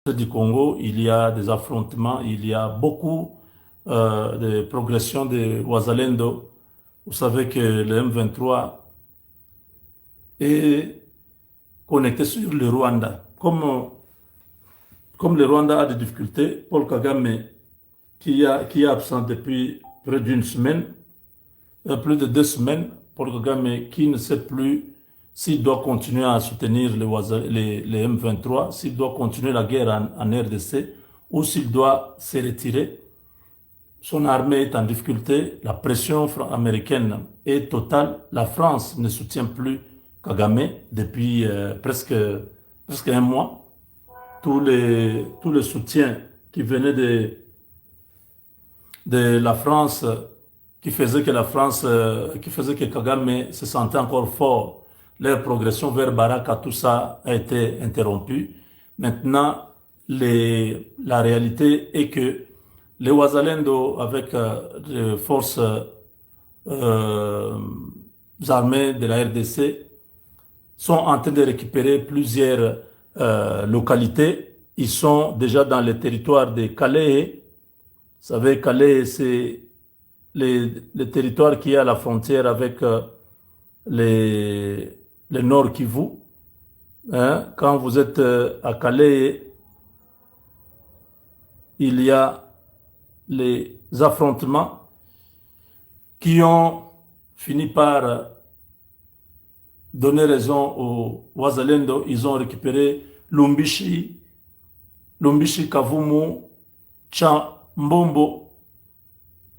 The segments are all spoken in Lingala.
du Congo, il y a des affrontements, il y a beaucoup de progression de Ouazalendo. Vous savez que le M23 est connecté sur le Rwanda. Comme le Rwanda a des difficultés, Paul Kagame, qui est absent depuis près d'une semaine, plus de 2 semaines, Paul Kagame qui ne sait plus s'il doit continuer à soutenir les M23, s'il doit continuer la guerre en RDC ou s'il doit se retirer. Son armée est en difficulté, la pression américaine est totale, la France ne soutient plus Kagame depuis presque un mois. Tous les soutiens qui venaient de la France, qui faisaient que Kagame se sentait encore fort, leur progression vers Baraka, tout ça a été interrompu. Maintenant, la réalité est que les Ouazalendo, avec les forces armées de la RDC, sont en train de récupérer plusieurs localités. Ils sont déjà dans le territoire de Calais. Vous savez, Calais, c'est le territoire qui est à la frontière avec le Nord Kivu. Hein? Quand vous êtes à Calais, il y a les affrontements qui ont fini par donner raison aux Ouazalendo. Ils ont récupéré Lumbishi, Kavumu, Chambombo.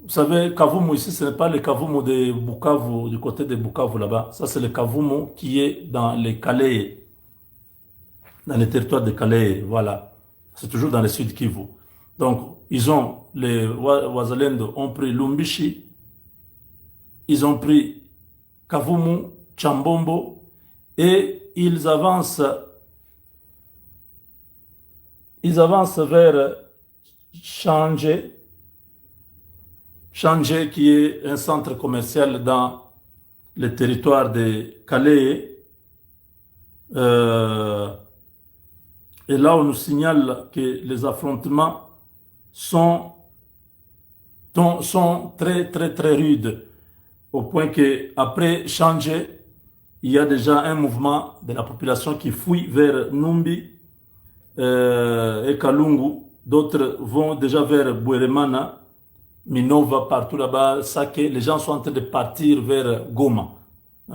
Vous savez, Kavumu ici, ce n'est pas le Kavumu de Bukavu, du côté de Bukavu là-bas. Ça, c'est le Kavumu qui est dans les Calais, dans les territoires de Calais. Voilà. C'est toujours dans le sud Kivu. Donc, les Ouazalendo ont pris Lumbishi, ils ont pris Kavumu, Chambombo, et ils avancent vers Changé, qui est un centre commercial dans le territoire de Calais. Et là, on nous signale que les affrontements sont très, très, très rudes, au point qu'après Changé, il y a déjà un mouvement de la population qui fuit vers Numbi et Kalungu. D'autres vont déjà vers Bweremana, Minova, partout là-bas, Sake. Les gens sont en train de partir vers Goma.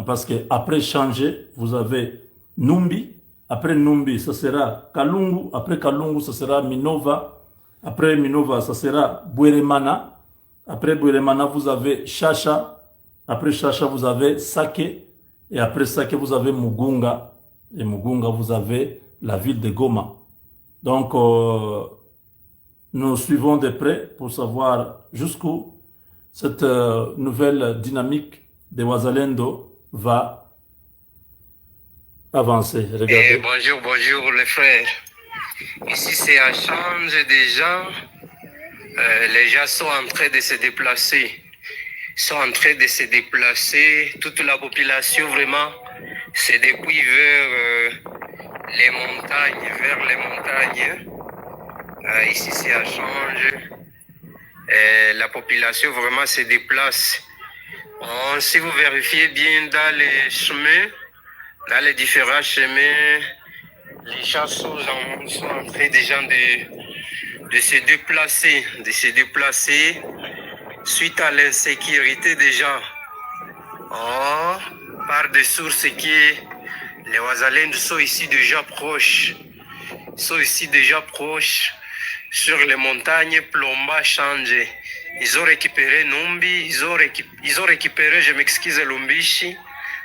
Parce qu'après Changé, vous avez Numbi. Après Numbi, ça sera Kalungu. Après Kalungu, ça sera Minova. Après Minova, ça sera Bweremana. Après Bweremana, vous avez Chacha. Après Chacha, vous avez Sake. Et après Sake, vous avez Mugunga. Et Mugunga, vous avez la ville de Goma. Donc, nous suivons de près pour savoir jusqu'où cette nouvelle dynamique de Ouazalendo va avancer. Regardez. Bonjour les frères. Ici c'est à change déjà. Les gens sont en train de se déplacer. Toute la population vraiment se dépouille vers les montagnes. Ici c'est à change. La population vraiment se déplace. Si vous vérifiez bien dans les chemins, dans les différents chemins, les gens sont en train déjà de se déplacer suite à l'insécurité des gens. Par des sources qui les Ouazalendo sont ici déjà proches. Sur les montagnes Plomba Changé. Ils ont récupéré Numbi, ils ont récupéré, je m'excuse, Lumbishi,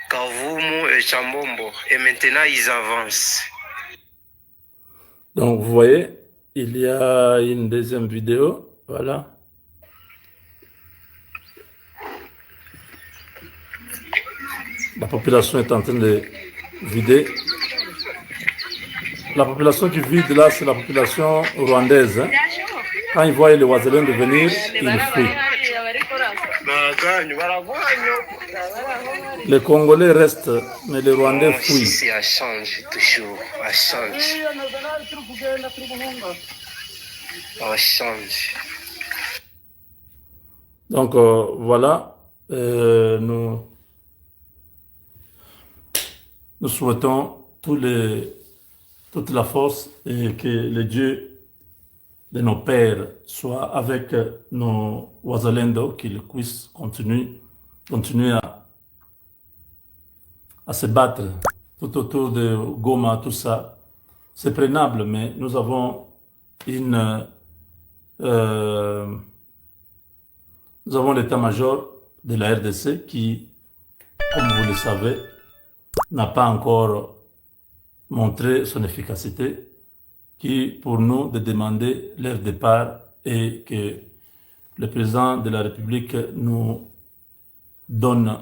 Kavumu et Chambombo. Et maintenant, ils avancent. Donc, vous voyez, il y a une deuxième vidéo. Voilà. La population est en train de vider. La population qui vide là, c'est la population rwandaise. Hein. Quand ils voient les Ouazalendo venir, ils fuient. Les Congolais restent, mais les Rwandais fuient. Ici, à change, toujours, à change. On change. Donc voilà, nous souhaitons toute la force et que le Dieu de nos pères soit avec nos Wazalendo, qu'ils puissent continuer à se battre tout autour de Goma, tout ça. C'est prenable, mais nous avons nous avons l'état-major de la RDC qui, comme vous le savez, n'a pas encore montré son efficacité, qui, pour nous, de demander leur départ et que le président de la République nous donne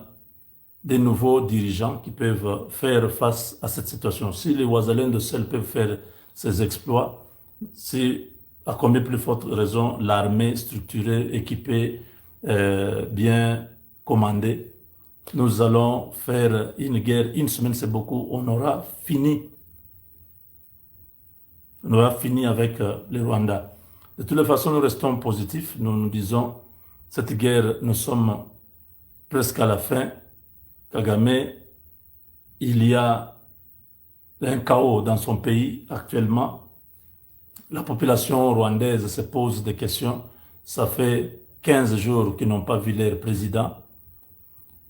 des nouveaux dirigeants qui peuvent faire face à cette situation. Si les Ouazalènes de seuls peuvent faire ces exploits, si, à combien plus forte raison, l'armée structurée, équipée, bien commandée, nous allons faire une guerre, une semaine c'est beaucoup, on aura fini. On aura fini avec le Rwanda. De toutes les façons, nous restons positifs. Nous nous disons, cette guerre, nous sommes presque à la fin. Kagame, il y a un chaos dans son pays actuellement. La population rwandaise se pose des questions. Ça fait 15 jours qu'ils n'ont pas vu leur président.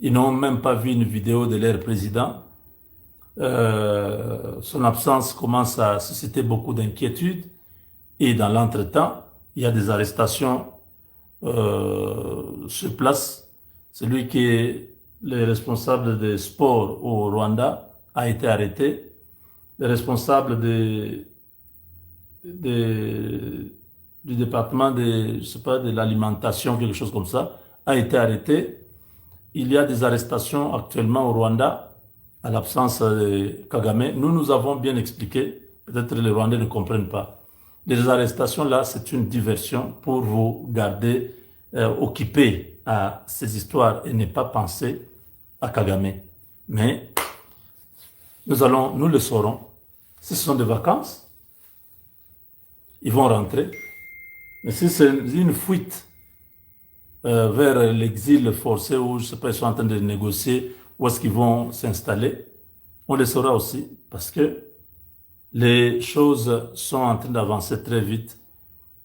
Ils n'ont même pas vu une vidéo de leur président. Son absence commence à susciter beaucoup d'inquiétudes. Et dans l'entretemps, il y a des arrestations sur place. Celui qui est le responsable des sports au Rwanda a été arrêté. Le responsable du département je sais pas, de l'alimentation, quelque chose comme ça, a été arrêté. Il y a des arrestations actuellement au Rwanda à l'absence de Kagame. Nous avons bien expliqué, peut-être les Rwandais ne comprennent pas. Les arrestations là, c'est une diversion pour vous garder occupés à ces histoires et ne pas penser à Kagame. Mais nous le saurons. Si ce sont des vacances, ils vont rentrer. Mais si c'est une fuite vers l'exil forcé où, je sais pas, ils sont en train de négocier, où est-ce qu'ils vont s'installer, on le saura aussi, parce que les choses sont en train d'avancer très vite.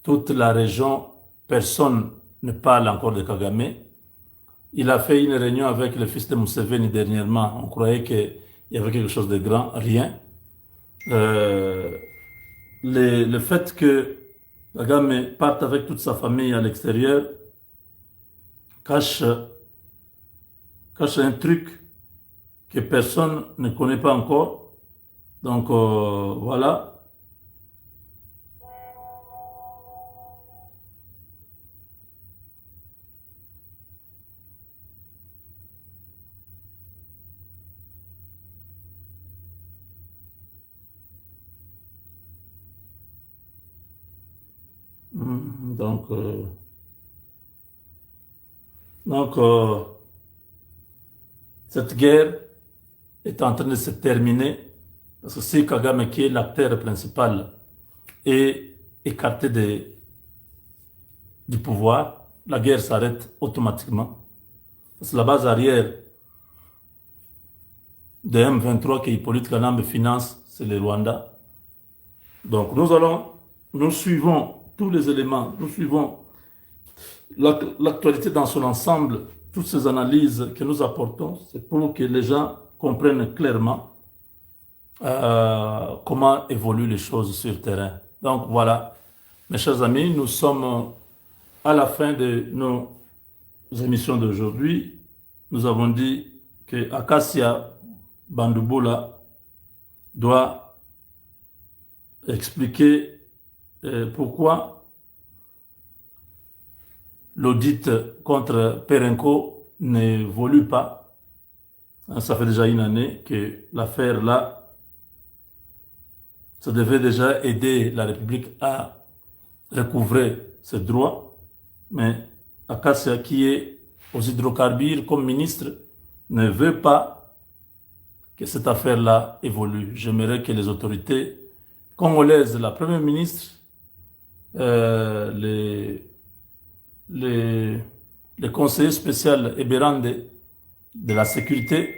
Toute la région, personne ne parle encore de Kagame. Il a fait une réunion avec le fils de Museveni dernièrement. On croyait qu'il y avait quelque chose de grand, rien. Le fait que Kagame parte avec toute sa famille à l'extérieur cache un truc que personne ne connaît pas encore. Donc voilà. Donc, cette guerre est en train de se terminer parce que si Kagame, qui est l'acteur principal, est écarté du pouvoir, la guerre s'arrête automatiquement. Parce que la base arrière de M23 que Hippolyte Kanambe finance, c'est le Rwanda. Donc nous suivons tous les éléments, nous suivons l'actualité dans son ensemble, toutes ces analyses que nous apportons, c'est pour que les gens comprennent clairement comment évoluent les choses sur le terrain. Donc voilà, mes chers amis, nous sommes à la fin de nos émissions d'aujourd'hui. Nous avons dit que Acacia Bandouboula doit expliquer pourquoi l'audit contre Perenco n'évolue pas. Ça fait déjà une année que l'affaire là, ça devait déjà aider la République à recouvrer ses droits, mais Acacia, qui est aux hydrocarbures comme ministre, ne veut pas que cette affaire-là évolue. J'aimerais que les autorités congolaise, la première ministre, le conseiller spécial Eberande de la sécurité,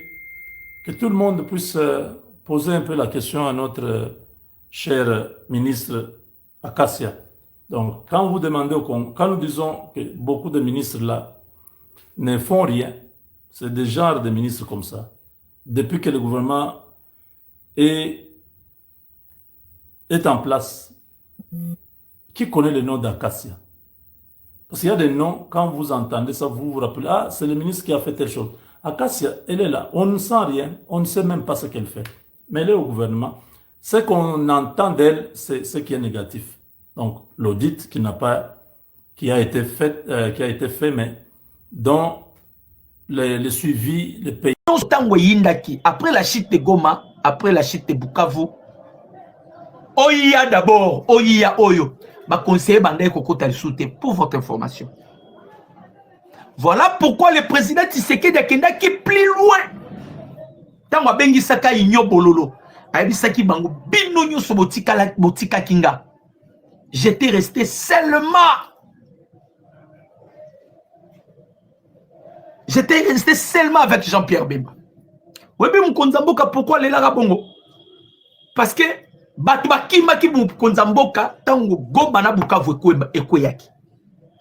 que tout le monde puisse poser un peu la question à notre cher ministre Akassia. Donc, quand vous demandez quand nous disons que beaucoup de ministres là ne font rien, c'est des genres de ministres comme ça. Depuis que le gouvernement est en place, qui connaît le nom d'Akassia? Parce qu'il y a des noms, quand vous entendez ça, vous vous rappelez, ah, c'est le ministre qui a fait telle chose. Akassia, elle est là, on ne sent rien, on ne sait même pas ce qu'elle fait. Mais elle est au gouvernement. Ce qu'on entend d'elle, c'est ce qui est négatif. Donc, l'audit qui a été fait, mais dont le suivi, le pays. Après la chute de Goma, après la chute de Bukavu, Oya d'abord, Oya Oyo, ma conseiller Bandai Kokota Soute pour votre information. Voilà pourquoi le président Tshisekedi Akenda qui est plus loin. Tango bengi saka inyo bololo. Ayebi saki bango bino nyoso botika kinga. J'étais resté seulement. J'étais resté seulement avec Jean-Pierre Bemba. Webi Mkonzamboka pourquoi les lara bongo? Parce que Batubaki maki Mkonzamboka tango Goma na Bukavu ekoyaki.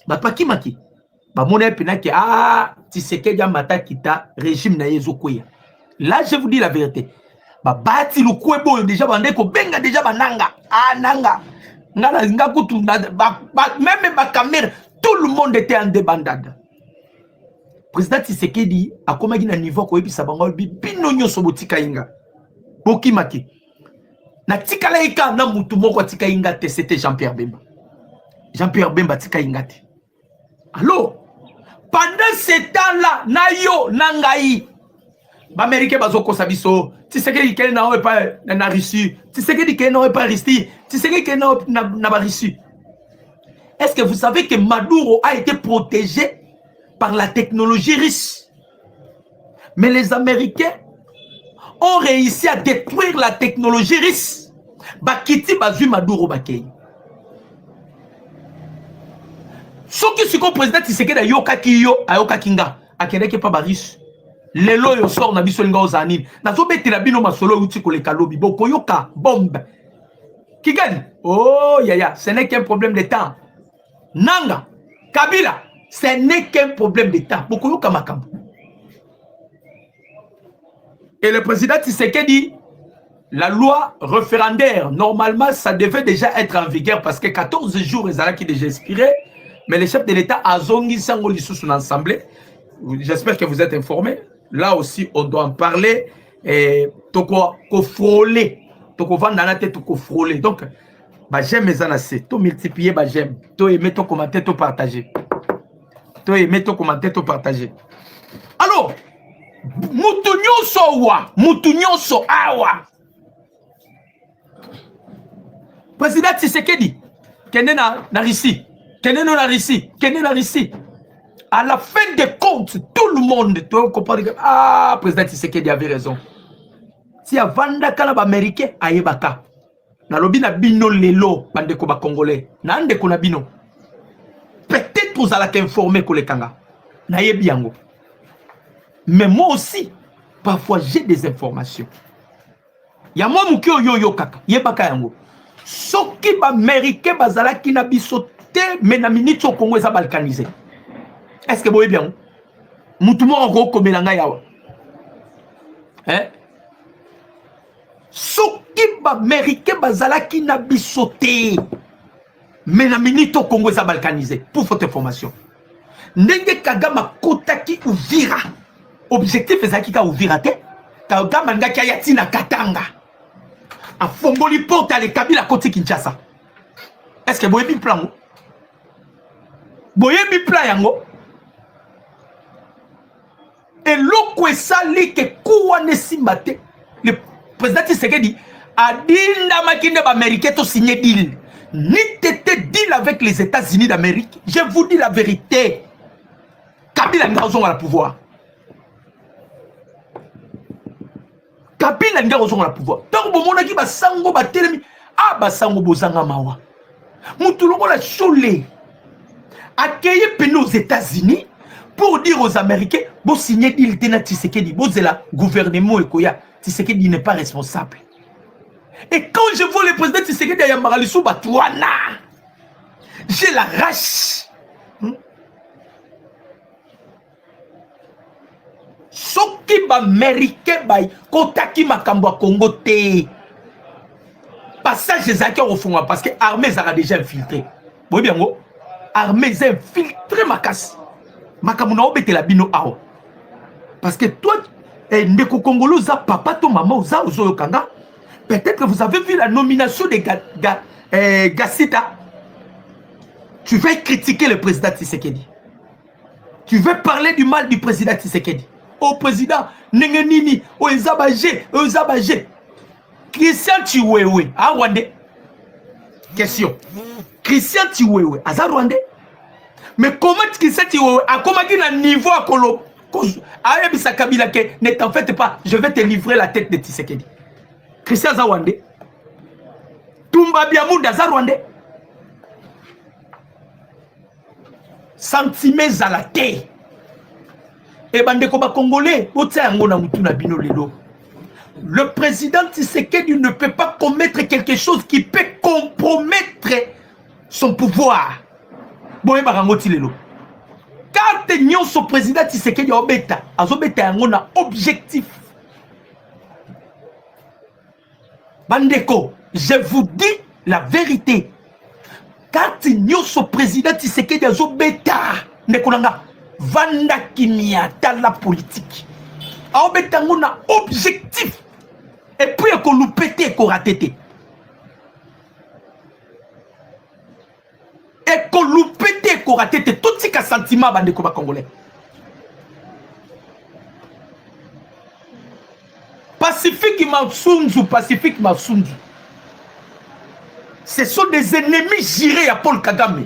Batubaki maki. Ba mona penaki Tshisekedi amata kita régime na yezo koya. Là je vous dis la vérité. Ba bati lu kwebo déjà bande ko benga déjà bananga. Nanga. Ngala ngakutu même ba caméra tout le monde était en débandade. Président Tshisekedi a komaki na niveau ko ebisa bango bino nyoso botika inga. Bokimaki. Na tikala ika na mutu moko tika inga te, c'était Jean-Pierre Bemba. Jean-Pierre Bemba tika inga te. Alors, pendant ce temps-là, na yo nangai ba américain bazoko sabiso, Tshisekedi kene na o pa na Russie, Tshisekedi kene na o pa Russie, Tshisekedi kene na ba Russie. Est-ce que vous savez que Maduro a été protégé par la technologie russe? Mais les Américains ont réussi à détruire la technologie russe. Bakiti bazu Maduro bakei. Ce qui est le président Tshisekedi ayoka kiyo, ayoka kinga, akeneke pa baris. Lelo yo sort na biso linga ozanin. Na zo beti na bino masolo uti ko le kalobi. Boko yoka bombe. Kigali. Oh ya, ce n'est qu'un problème de temps. Nanga, Kabila, ce n'est qu'un problème de temps. Boko yoka makambo. Et le président Tshisekedi, la loi référendaire, normalement, ça devait déjà être en vigueur parce que 14 jours, les qui déjà expiré. Mais le chef de l'État a zongi sango sous l'Assemblée. J'espère que vous êtes informés. Là aussi, on doit en parler. Et toko frôler. Toko vandana te toko frôler. Donc, bah j'aime mes anasses. To multiplier, bah j'aime. To aimer, to commenter, to partager. To aimer, to commenter, to partager. Alors, mutu nyonso awa. Président Tshisekedi, kende na Russie. Kende na Russie. Kende na Russie. À la fin des comptes, tout le monde doit comprendre que président Tshisekedi avait raison. Si avanda kala ba américain ayebaka. Na lobi na bino lelo bandeko ba congolais. Na ndeko na bino. Peut-être vous allez informer ko le kanga. Na yebi yango. Mais moi aussi, parfois j'ai des informations. Ya moi muki yo kaka, yebaka yango. Soki ba américain bazalaki na biso te mais na minute au Congo ça balkanisé. Est-ce que vous voyez bien? Moutoumou en gros comme l'anga yawa. Hein? Soki ba américain bazalaki na biso te mais na minute au Congo ça balkanisé. Pour votre information. Ndenge Kagama kotaki Uvira. Objectif est ça Uvira te. Kagama ngaki ayati na Katanga. A Fongoli porte à Kabila côté Kinshasa. Est-ce que vous voyez bien plan? Vous voyez bien plan yango? Et l'autre sali que kouane simate. Le président Tshisekedi a dit que les Américains ont signé deal. Ni t'étais deal avec les États-Unis d'Amérique. Je vous dis la vérité. Kabila n'a pas le pouvoir. Kabila n'a pas le pouvoir. Donc, mon qui va sango ba telemi abasango bozanga mawa mutu lokola Chole accueilli peine aux États-Unis pour dire aux Américains bon signer deal tena Tshisekedi bozela gouvernement ekoya Tshisekedi n'est pas responsable. Et quand je vois le président Tshisekedi à Yamaralisou Batouana, j'ai la rage. Soki ba américain bay kotaki makambo Congo te. Passage des acteurs au fond parce que l'armée a déjà infiltré. Vous voyez bien, l'armée a infiltré ma casse. Makamuna obete la bino ao. Parce que toi, ndeko Congolo za papa to maman za ozo kanga. Peut-être que vous avez vu la nomination de Gassita. Tu vas critiquer le président Tshisekedi. Tu veux parler du mal du président Tshisekedi. Au président, Nengenini, au Zabagé, au Zabagé. Christian Chiwewe, à Rwandais. Question. Christian Chiwewe, à Rwandais. Mais comment Christian Chiwewe a commandé un niveau à Kolo? Ayebisa Kabila ke ne t'en faites pas, je vais te livrer la tête de Tshisekedi. Christian Zawande, Tumba Biamunda Zarwande, Santime Zalate, et Bandekoba Congolais, le président Tshisekedi ne peut pas commettre quelque chose qui peut compromettre son pouvoir. Bon, quand son président Tshisekedi obeta, azobeta un objectif. Bandeko, je vous dis la vérité. Quand son président Tshisekedi azobeta, nekolanga vanda kimia dans la politique. Azobeta un objectif. Et puis qu'on loupete, qu'on ratete. Et qu'on loupete, qu'on ratete. Tout ce qui a sentiment bandeko ba congolais. Pacifique Masunzu. Ce sont des ennemis gérés à Paul Kagame.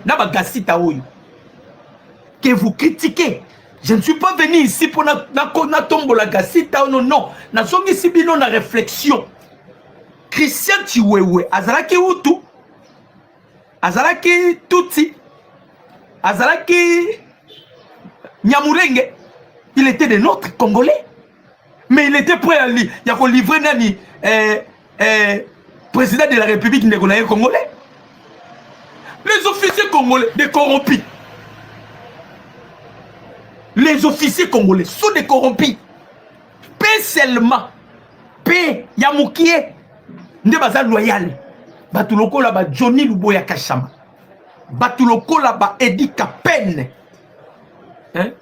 Que vous critiquez. Je ne suis pas venu ici pour na tombo la Gassita. Non, non. Na songi ici bino na réflexion. Christian Chiwewe. Azalaki Hutu. Azalaki Tutsi. Azalaki Nyamurenge. Il était de notre Congolais. Mais il était prêt à livrer Nani, président de la République congolais. Les officiers congolais, des corrompus. Les officiers congolais sont des corrompus. Paix seulement. Paix, Yamoukie, Ndebaza loyal. Batuloko là-bas, Johnny Luboya Kachama. Batuloko là-bas, Eddie Kapen. Hein?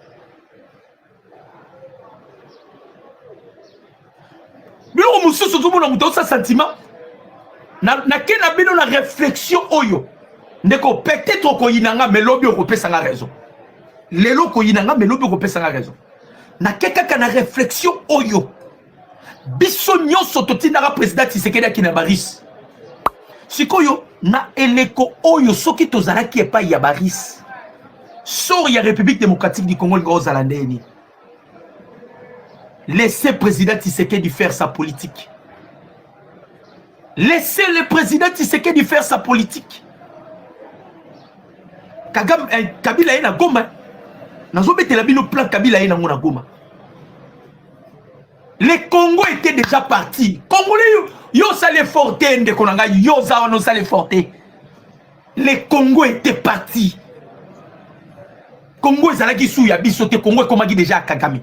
Bino mususu tout monde a sentiment na kena bino la réflexion oyo ndeko peut-être ko yinanga melobi okopesa nga raison lelo ko yinanga melobi okopesa nga raison na keka na réflexion oyo biso nyonso totinaka président Tshisekedi ki na baris sikoyo na eleko oyo soki tozalaki epa ya baris sort ya République démocratique du Congo ngozalande. Laissez le président Tshisekedi faire sa politique. Laissez le président Tshisekedi faire sa politique. Kabila est na Goma. Nazobete la bino plan Kabila est na Goma. Les Congo étaient déjà partis. Congolais yo sale forte de konanga yo za no sale forte. Les Congo étaient partis. Congo ezalaki sou ya biso te Congo komaki déjà à Kagame.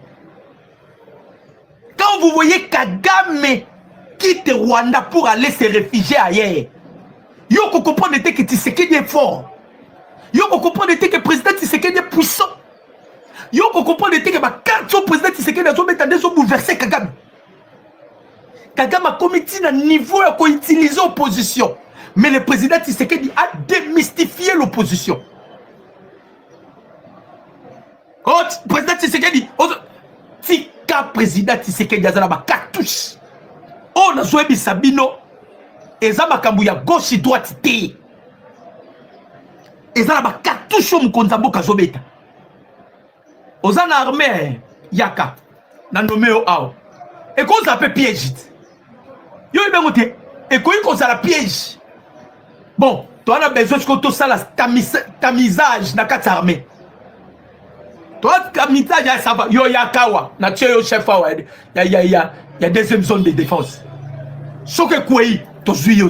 Quand vous voyez Kagame quitte Rwanda pour aller se réfugier ailleurs, vous comprenez que Tshisekedi est fort. Vous comprenez que le président Tshisekedi est puissant. Vous comprenez que le président Tshisekedi a bouleversé Kagame. Kagame a commis un niveau à utiliser l'opposition. Mais le président Tshisekedi a démystifié l'opposition. Oh, président Tshisekedi, Tika président Tshisekedi azala ba cartouche. Oh na zoebi sabino eza makambu ya gauche droite te. Ezala ba cartouche mukonza mboka zobeta. Ozana armée yaka na nommé o ao. Et qu'on s'appelle piège. Yo bengote et qu'on la piège. Bon, toi, on a besoin que tout ça, tamisage dans la armée. Toi, tamisage, ça va. Yo, yakawa. Na tche chef, il y a deuxième zone de défense. Ce que quoi, tu es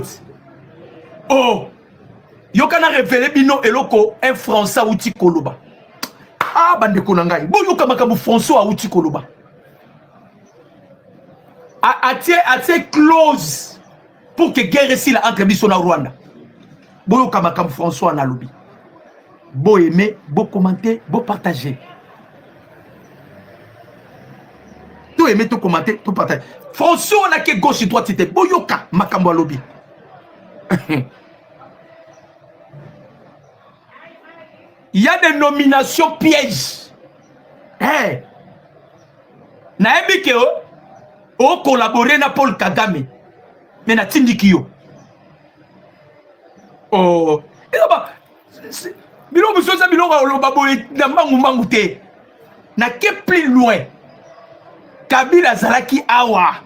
oh, yo kana révélé bino eloko un français outi koloba. Ah, bande konangai. Bon, yo kamakabu François outi koloba. Atie close pour que guerre ici la entre biso na Rwanda. Bon, yo kamakabu François na lobby. Bon aimer, bon commenter, bon partager. Tout aimer, tout commenter, tout partager. François na ke gauche droite c'était bon yo ka makambo lobby. Il y a des nominations pièges. Hey. Naebi ke o collaborer na Paul Kagame. Mais na tindiki yo. Oh. Bilo muso sa bilo lo babo na mangu te. Na ke plus loin. Kabila Zalaki awa.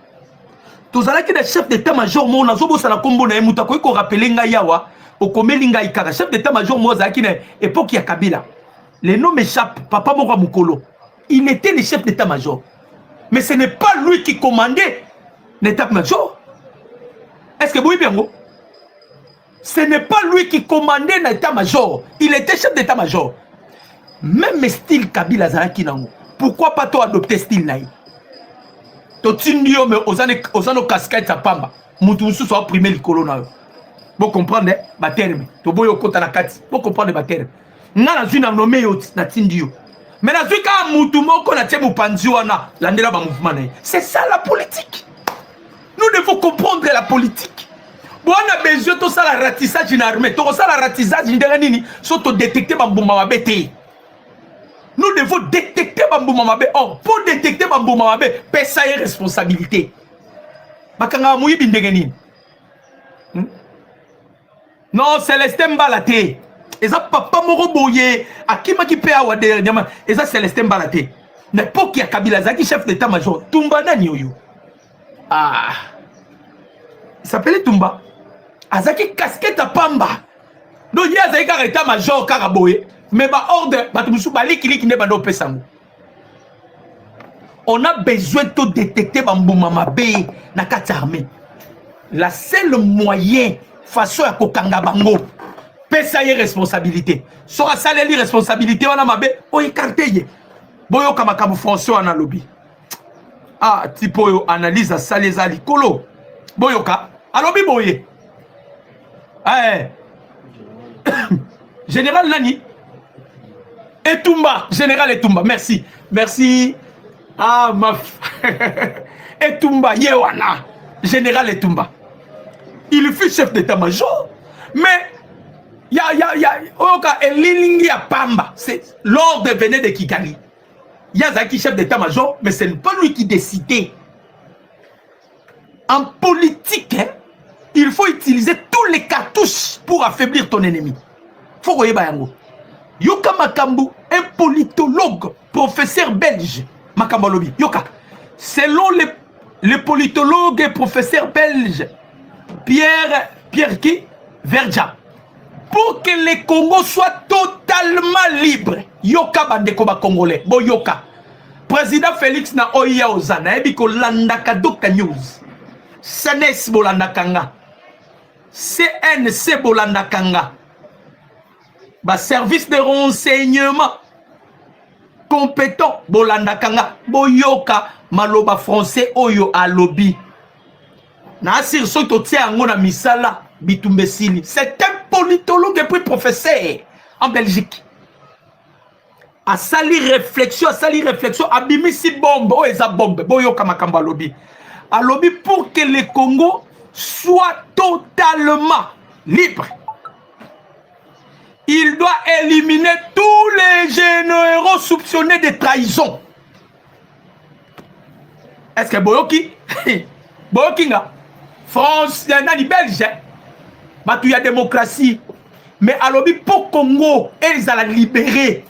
To Zalaki de chef d'état-major mo na zobo sala kombo na emuta ko rappeler nga yawa. Au Komelinga Ikara, chef d'état-major Mozaki, époque ya Kabila. Les noms m'échappent, Papa Mora Mukolo. Il était le chef d'état-major. Mais ce n'est pas lui qui commandait l'état-major. Est-ce que vous voyez bien? Ce n'est pas lui qui commandait l'état-major. Il était chef d'état-major. Même style Kabila Zalaki nango. Pourquoi pas toi adopter style naï? To tindio me osano casquette à pamba. Mutusu soit primé le colonel. Vous comprenez les termes. Tu boyo kota na kati. Vous comprenez les termes. Nga na zuna nommé yo na tindio. Mais na zuka mutu moko na temu panziwana landela ba mouvement na. C'est ça la politique. Nous devons comprendre la politique. Bon on a besoin de ça la ratissage in armée. To ça la ratissage ndenge nini so to détecter ba mbuma mabete. Nous devons détecter ba mbuma mabé. Or pour détecter ba mbuma mabé, pesa y responsabilité. Bakanga muyibi ndenge nini. Non, Célestin Balaté. Et ça, papa Moroboye, à qui m'a qui paie à Wader, et ça, Célestin Balaté. N'importe qui a Kabila Zaki, chef d'état-major. Tumba Nanyoyo. Ah. Il s'appelait Tumba. Azaki casquette à Pamba. Donc, il y a Zaki état-major Karaboye. Mais bah, ordre, bah, tu me souviens, qui n'est pas dans Pessango. On a besoin de détecter Bambouma Mabé, na kati armée. La seule moyen. Façon à kokanga bango pesa y responsabilité sera salé li responsabilité on a mabé o écarté boyo kamakabu François na lobby ah tipo yo analyse à saleza likolo boyoka a lobby boye eh général Nani Etumba général Etumba merci ah ma Etumba yewana général Etumba. Il fut chef d'état-major. Mais il y a Pamba. L'ordre venait de Kigali. Il y a Zaki chef d'état-major, mais ce n'est pas lui qui décidait. En politique, hein, il faut utiliser tous les cartouches pour affaiblir ton ennemi. Faut voyer Bayango. Yoka Makambu, un politologue, professeur belge. Makambu Lobi. Yoka. Selon les politologues et professeurs belges, Pierre qui? Verdja. Pour que le Congo soit totalement libre. Yoka Bandekoba Congolais. Bon Yoka. Président Félix na Oya Ozana. Ebiko Landaka Doka News. CNS Bolandakanga. CNC Bolandakanga. Ba service de renseignement compétent Bolandakanga. Boyoka Maloba français Oyo à lobby. Nasir Soto Tiangona Misala Bitumbesili. C'est un politologue et puis professeur en Belgique. A sali réflexion, a bimisi bombe, oh eza bombe, boyo kamakamba lobby. A lobby pour que le Congo soit totalement libre. Il doit éliminer tous les généraux soupçonnés de trahison. Est-ce que Boyoki Boyoki nga France, il y a des Belges, il y a démocratie. Mais à lobby pour Congo, ils allaient libérer.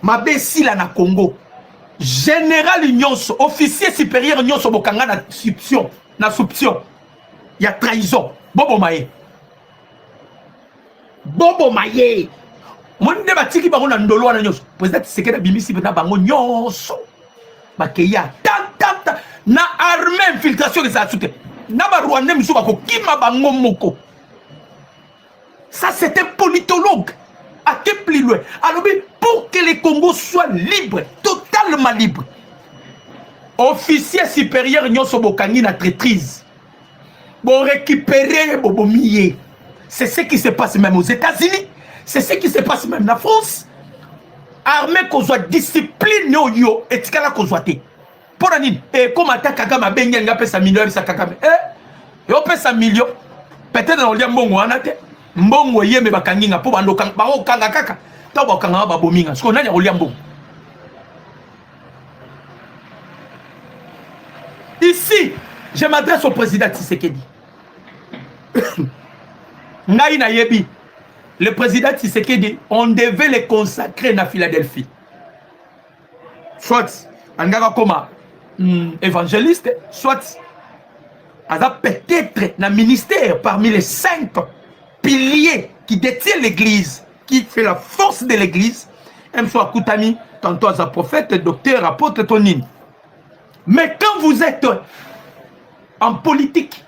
Ma bessie là na Congo. Général Union, officier supérieur Union Sobokanga na soupçon. Il y a trahison. Bobo Maé. bobo maye monde batiki bango na ndolo wana nyonso président Tshisekedi bimisi beta bango nyonso bakeya tata na armée infiltration ça tout na ba Rwandais miso bako kima bango moko. Ça c'est un politologue à qui plus loin. Alors pour que le Congo soit libre, totalement libre, officier supérieur nyonso bokangi na traîtrise bon récupérer bobo miye. C'est ce qui se passe même aux États-Unis, c'est ce qui se passe même en France. Armée qu'on soit discipline yo et tikala qu'on soit té pour nini et comme attaque Kagame benga nga pesa million sa Kagame yo pesa million peut-être dans lia mbongo wana té mbongo yeme bakangi nga po bando kanga ba kanga kaka ta ba kanga ba bominga parce qu'on a lia mbongo. Ici je m'adresse au président Tshisekedi. Ngai na yebi le président Tshisekedi, on devait le consacrer à Philadelphie. Soit comme évangéliste, soit peut-être un ministère parmi les 5 piliers qui détiennent l'église, qui fait la force de l'église. Un soit Koutami, tantôt un prophète, docteur, apôtre, tonine. Mais quand vous êtes en politique,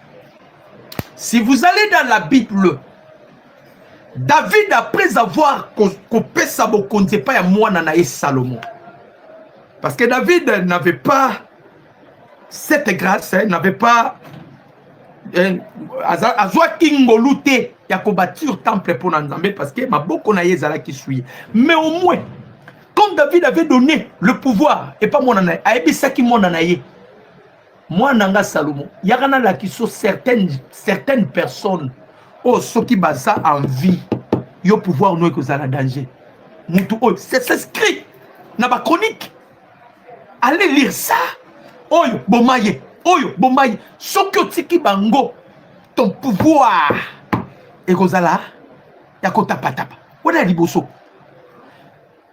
si vous allez dans la Bible, David, après avoir coupé sa bouche, ne sait pas moi nanaï Salomon. Parce que David n'avait pas cette grâce, n'avait pas Azwa Kingolute, il a combattu le temple pour Nzambe parce que ma beaucoup naïe zala qui suit. Mais au moins, quand David avait donné le pouvoir, et pas moi nanaï, aïbi ça qui moi nanaï, moi nanga Salomon, il y a là qui sont certaines personnes. Oh, ce qui basa en vie, yo pouvoir nous que ça la danger. C'est inscrit dans ma chronique. Allez lire ça. Oyo bomaye, ce que tiki bango, ton pouvoir. Et kozala, ya kota patapa. Wada liboso.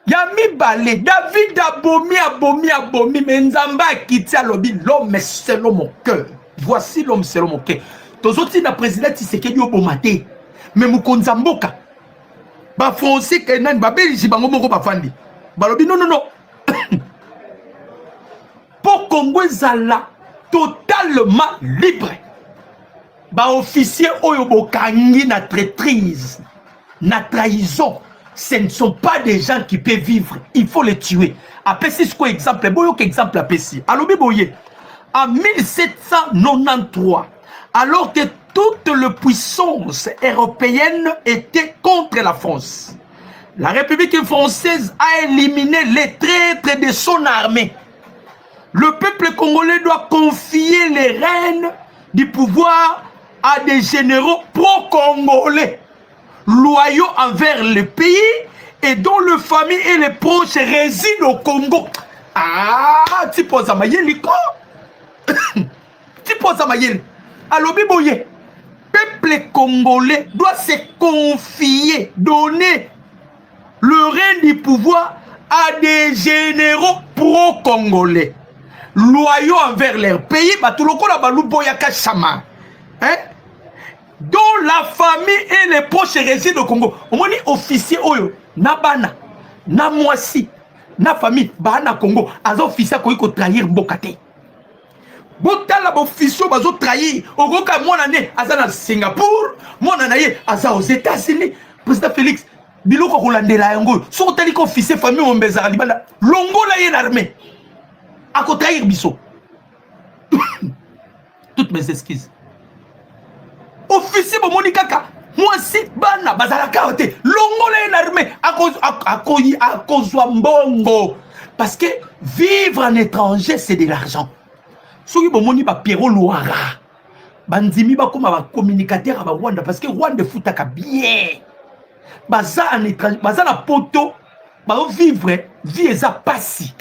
Ya mi balé, David abomi, mais Nzamba kiti alobi, l'homme selon mon cœur. Voici l'homme selon mon cœur. Tozoti na président Tshisekedi obomate mais mukonza mboka ba français kenan ba belgi bango moko ba fandi balobi non pour Congo zala totalement libre ba officier oyo bokangi na traîtrise na trahison, ce ne sont pas des gens qui peuvent vivre, il faut les tuer. Après c'est quoi exemple boyo exemple apesi alobi boye en 1793 alors que toute la puissance européenne était contre la France. La République française a éliminé les traîtres de son armée. Le peuple congolais doit confier les rênes du pouvoir à des généraux pro-congolais, loyaux envers le pays et dont le famille et les proches résident au Congo. Ah, tu poses à Mayeli quoi? Tu poses à Mayeli. Alors, Biboye, peuple congolais doit se confier, donner le règne du pouvoir à des généraux pro-congolais, loyaux envers leur pays, dont la famille et les proches résident au Congo. On dit officier oyo, na bana, na mwasi, na famille, bana Congo, az officier ko trahir mbokate. Botala officier bazo trahir, ogoka mwana ne aza na Singapour, mwana na ye aza aux États-Unis. Président Félix, biloko kolandela yango, so tali ko officier famille mombeza libanda, longola ye l'armée. Ako trahir biso. Toutes mes excuses. Officier bomoni kaka, moi si bana bazala kaote, longola ye l'armée, ako mbongo. Parce que vivre en étranger c'est de l'argent. Soki bomoni ba Pierrot Louara bandimi ba koma ba communicateur ba Rwanda parce que Rwanda futaka bien baza en étranger baza na poto ba vivre vie eza passi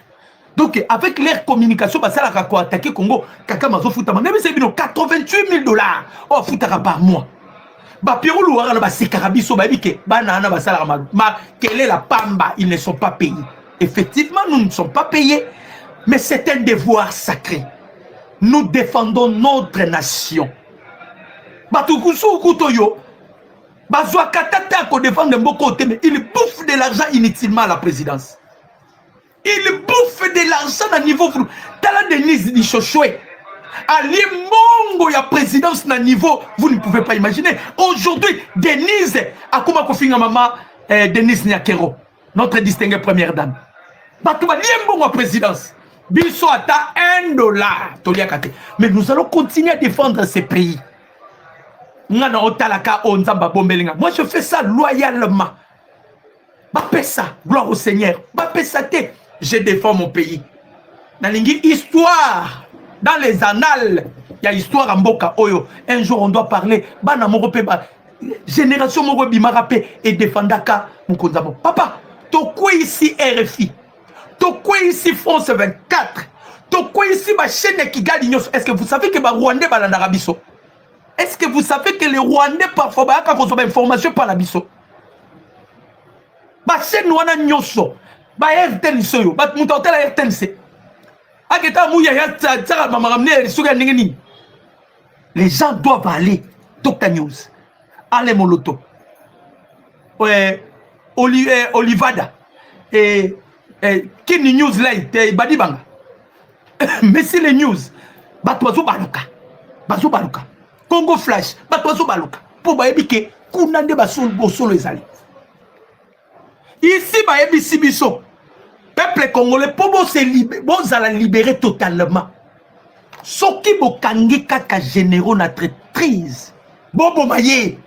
donc avec leur communication ba sala ko attaquer Congo kaka mazo futa même c'est bino $88,000 oh futaka par mois ba Pierrot Louara na ba sekarabiso ba bike bana na ba sala ma quelle est la pamba, ils ne sont pas payés. Effectivement nous ne sommes pas payés mais c'est un devoir sacré. Nous défendons notre nation. Batukusu kutoyo. Bazwa Katata qu'on défend Mboko, mais il bouffe de l'argent inutilement à la présidence. Il bouffe de l'argent à niveau. Tala Denise di Chochoué. Ali Mongo ya présidence na niveau, vous ne pouvez pas imaginer. Aujourd'hui, Denise, Akuma Kofinga Mama, Denise Nyakero, notre distinguée première dame. Batouba Liembongo à présidence. Biso ata $1. Mais nous allons continuer à défendre ces pays. Moi, je fais ça loyalement. Ça, gloire au Seigneur. Je défends mon pays. Dans l'histoire, dans les annales, il y a histoire en Boka Oyo. Un jour, on doit parler. Génération Morobi Marapé et défendaka Mukonzamo. Papa, tokwe ici RFI. Tokwe ici France 24. Tokwe ici ma chaîne Kigali. Est-ce que vous savez que Rwandais balanda Rabiso? Est-ce que vous savez que les Rwandais parfois quand on reçoit information par la biso? Ma chaîne wana nyoso. Ba RTL soyo. Ba mutotel RTL. Aketa mouya ya tsara mama ramener suga ningeni. Les gens doivent aller Tokta News. Allez Moloto. Ouais, Olivada. Et Kini News Light, Badibanga. Mais c'est les news. Batwazo Baluka. Bazo Baluka. Congo Flash. Batwazo Baluka. Pour Baebike, Kunande Basol Bosolo Ezali. Ici, Baebi Sibiso. Peuple congolais, pour vous allez libérer totalement. Soki Bokangi Kaka généraux na traîtrise. Bobo Maye.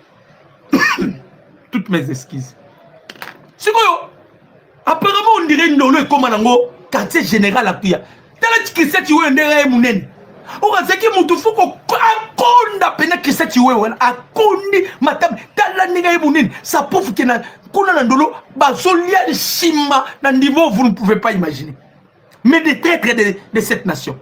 Toutes mes excuses. C'est quoi? Apparemment, on dirait Ndolo comme un quartier général à Pia. T'as dit que c'est tu es un derrière Mounen. On a dit que Moutoufu ko akonda pena que c'est tu es un akondi matam. T'as la nègre Mounen. Ça prouve que na kuna Ndolo basolia chima dans niveau vous ne pouvez pas imaginer. Mais des traîtres de cette nation.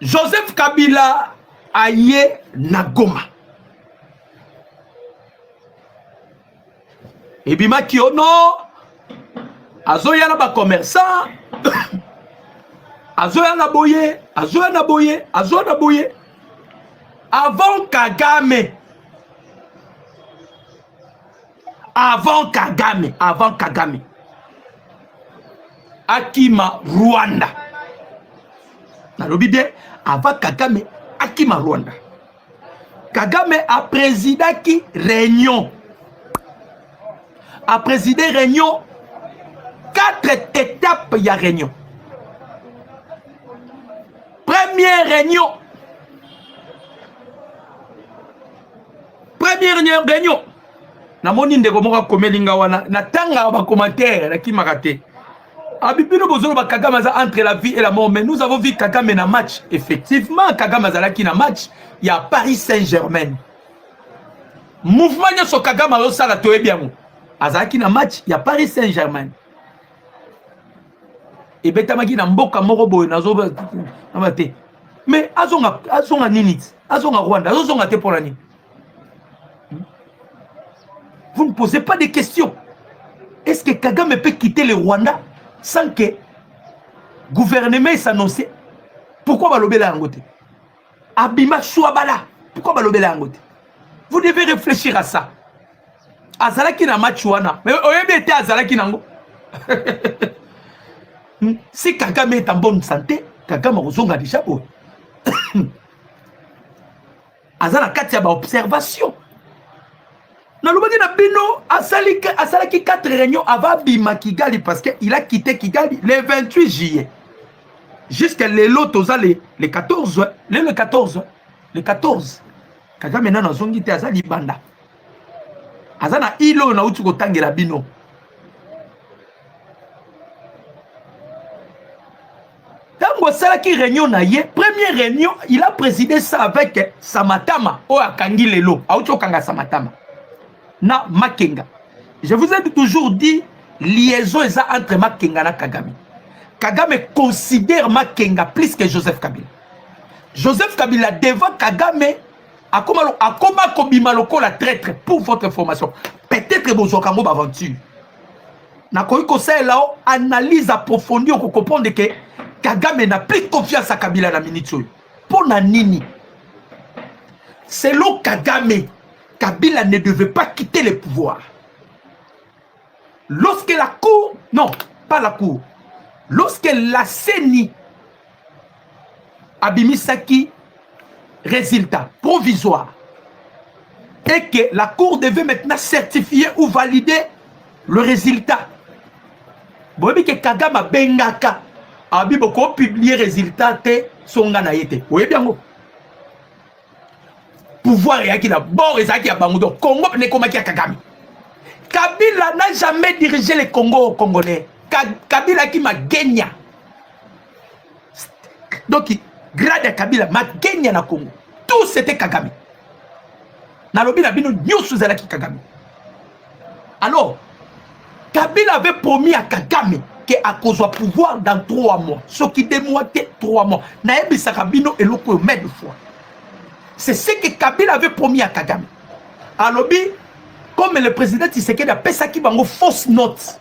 Joseph Kabila aye Nagoma. Ebima Kiono, Azoya ba commerçant, Azoya na boye, Azoya na boye, Azoya na boye. Avant Kagame. Avant Kagame, avant Kagame. Akima Rwanda. Nalobi bien, avant Kagame, Akima Rwanda. Kagame a présidé qui réunion. A présidé réunion. 4 étapes il y a réunion. Première réunion. Première réunion. Na moni ndeko moka komelinga wana na tanga ba commentaire na kimakate. Abibino bozolo ba Kagame entre la vie et la mort, mais nous avons vu Kagame na match. Effectivement, Kagame azalaki na match, il y a Paris Saint-Germain. Mouvement nyoso Kagame azo sala toyebiango. Azalaki na match, il y a Paris Saint-Germain. Et betamaki na mboka moko boy nazo na te. Mais azonga nini? Azonga Rwanda, azonga te pour l'année. Vous ne posez pas de questions. Est-ce que Kagame peut quitter le Rwanda sans que le gouvernement s'annonce? Pourquoi balobela angote? Abima Chouabala. Pourquoi balobela angote? Vous devez réfléchir à ça. Azalaki na matchouana. Mais oyebete azalaki nango. Si Kagame est en bonne santé, Kagame ozonga déjà beau. Azala katia ba observation. Nalobaki na bino asalaki 4 réunions avant Bima Kigali parce qu'il a quitté Kigali le 28 juillet. Jusqu'à le 14. Le 14. Le 14. Kagame na zongi te azali banda. Azana ilo na utu kotangela bino. Tango salaki réunion na ye, première réunion, il a présidé ça avec Samatama o akangi lelo, auto kanga Samatama. Na Makenga. Je vous ai toujours dit liaison entre Makenga et Kagame. Kagame considère Makenga plus que Joseph Kabila. Joseph Kabila devant Kagame akoma kobima lokola traître pour votre information. Peut-être bozokango aventure. Na koyi ko ça là analyse approfondie pour comprendre que Kagame n'a plus confiance à Kabila na minute. Pour nini? Selon Kagame, Kabila ne devait pas quitter le pouvoir. Lorsque la cour, non, pas la cour, lorsque la CENI abimisaki résultat provisoire et que la cour devait maintenant certifier ou valider le résultat. Vous voyez que Kagame bengaka a beaucoup publié résultat te songa na yete. Vous voyez bien go. Pouvoir et la bon et bango donc Congo ne komaki à Kagame. Kabila n'a jamais dirigé le Congo au Congolais. Kabila qui m'a gagné. Donc grade à Kabila m'a gagné na Congo. Tout c'était Kagame. Na lobi na bino nyusu zalaki Kagame. Alors Kabila avait promis à Kagame qu'à cause du pouvoir dans 3 mois. Ce qui démoitait 3 mois. Naebi Sakabino et l'autre met de fois. C'est ce que Kabila avait promis à Kagame. Alors, comme le président Tshisekedi a fait ça qui va en fausse note.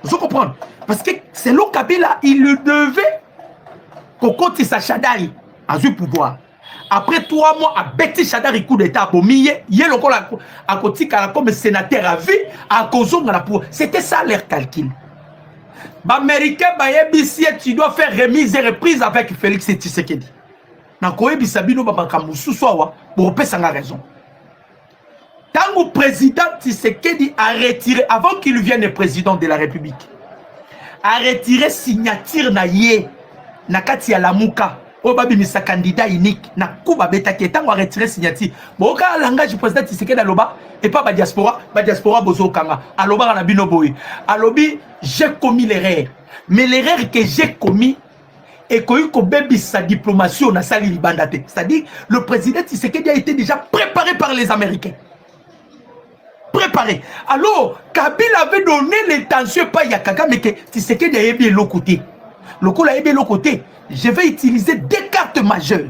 Vous comprenez? Parce que selon Kabila, il le devait Kokoti sa Chadari a eu pouvoir. Après 3 mois, à Betty Chadari coup d'état pour millier, il y a le col à côté comme sénateur à vie, à cause de la pouvoir. C'était ça leur calcul. L'Américain, tu dois faire remise et reprise avec Félix Tshisekedi. Nakoye Bisabino Babakamusu Soawa, pour sa raison. Tant que le président Tshisekedi a retiré, avant qu'il vienne président de la République, a retiré signature na ye, na kati ya lamuka, obabi misa candidat unique, na kuba beta qui tant a retiré signature. Bon, quand le langage du président Tshisekedi aloba, et pas ba diaspora bozo kanga, aloba na bino boy. Alobi, j'ai commis l'erreur. Mais l'erreur que j'ai commis, et que sa diplomatie on a sali libandate. C'est-à-dire, le président Tshisekedi a été déjà préparé par les Américains. Préparé. Alors, Kabila avait donné l'intention pas Yakaka, mais que Tshisekedi a bien l'autre côté. Le coup a bien l'autre côté. Je vais utiliser 2 cartes majeures.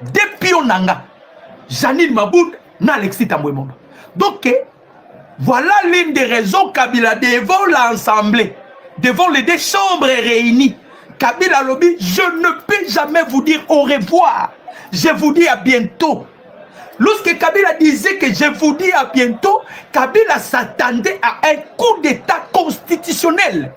2 pions nanga. Janine Maboud, na Alexis Tambouemomba. Donc, voilà l'une des raisons Kabila devant l'Assemblée, devant les 2 chambres réunies. Kabila Lobby, je ne peux jamais vous dire au revoir. Je vous dis à bientôt. Lorsque Kabila disait que je vous dis à bientôt, Kabila s'attendait à un coup d'état constitutionnel.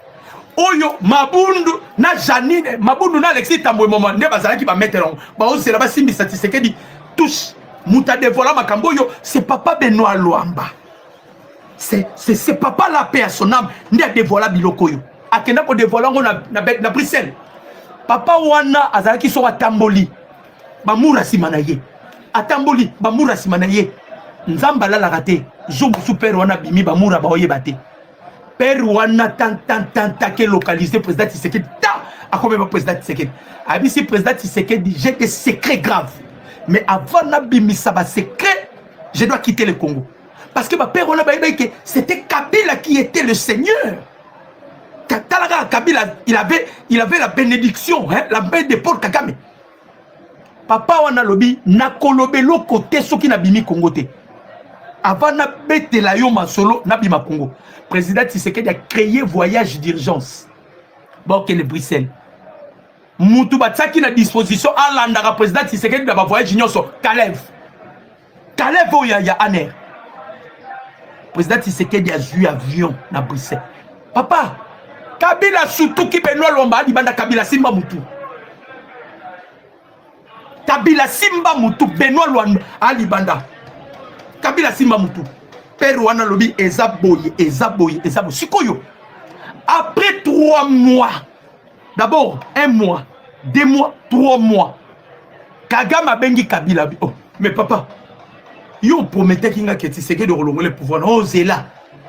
Oyo, Mabundu, na Janine, Mabundu, na Alexis Tambouemomba, ne bazala qui va mettre en. Bah, on s'est là-bas, Simbi Tshisekedi, touche, Mouta de voilà Makamboyo, c'est papa Benoît Luamba. C'est papa la paix à son âme, n'a dévoilé Bilokoyo. Akenda ko dévoiler na Bruxelles. Papa wana azalaki so atamboli. Bamura simanaye. Atamboli bamura simanaye. Nzamba la raté. Jomu super wana bimi bamura ba oyebate. Père wana tant que localisé président Tshisekedi. Ta akome ba président Tshisekedi. Abi si président Tshisekedi j'ai des secrets graves. Mais avant na bimi ça ba secret, je dois quitter le Congo. Parce que ma père wana ba que c'était Kabila qui était le seigneur. Kabila, il avait la bénédiction, hein, la main de Paul Kagame. Papa wana lobi na kolobelo côté ce qui n'a bimi Congo te. Avant na bete la yo masolo na bima Congo. Président Tshisekedi a créé voyage d'urgence. Bon que le Bruxelles. Mutu batsaki na disposition à l'andara président Tshisekedi na voyage d'urgence Kalev. Kalev ya aner. Président Tshisekedi a joué avion na Bruxelles. Papa Kabila surtout qui Benoît Luamba Alibanda Kabila Simba Moutou. Kabila Simba Moutou Benoît Luamba Alibanda. Kabila Simba Moutou. Père Wana Lobi Ezaboye. Sikoyo. Après 3 mois. D'abord 1 mois, 2 mois, 3 mois. Kagame a bengi Kabila. Oh, mais papa, yo promettait qu'il y a Tshisekedi de relongoler le pouvoir.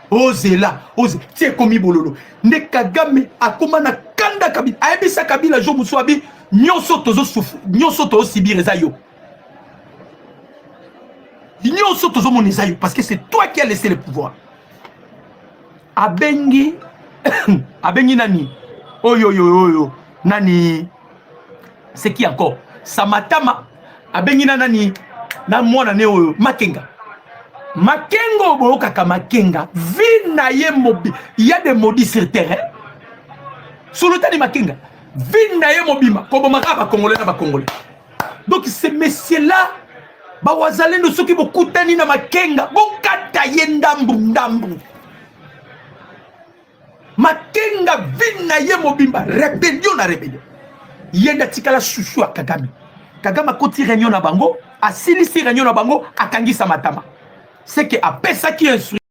Osez là, tiens comme bololo. Ne Kagame akoma na kanda Kabila. Aebisa Kabila jo muswabi nyonso tozo souffre, nyonso tozo sibir ezayo. Nyonso tozo mon ezayo parce que c'est toi qui as laissé le pouvoir. Abengi nani? Oyo nani? C'est qui encore? Samatama abengi nani? Na mwana ne oyo Makenga. Makengo boyokaka Makenga vie na ye mobi, il y a des maudits sur terre. Sur le temps de Makenga, Vin na ye mobima. Kobomaka ba Congolais na ba Congolais. Donc ces messieurs-là, bawazalendo soki bokutani na Makenga, bokata ye ndambu. Makenga vin na ye mobimba, rébellion na rébellion. Yenda tikala chouchou a Kagame. Kagame a koti réunion na bango, a silisi réunion na bango, a kangisa matama. C'est que a pesa qui instruit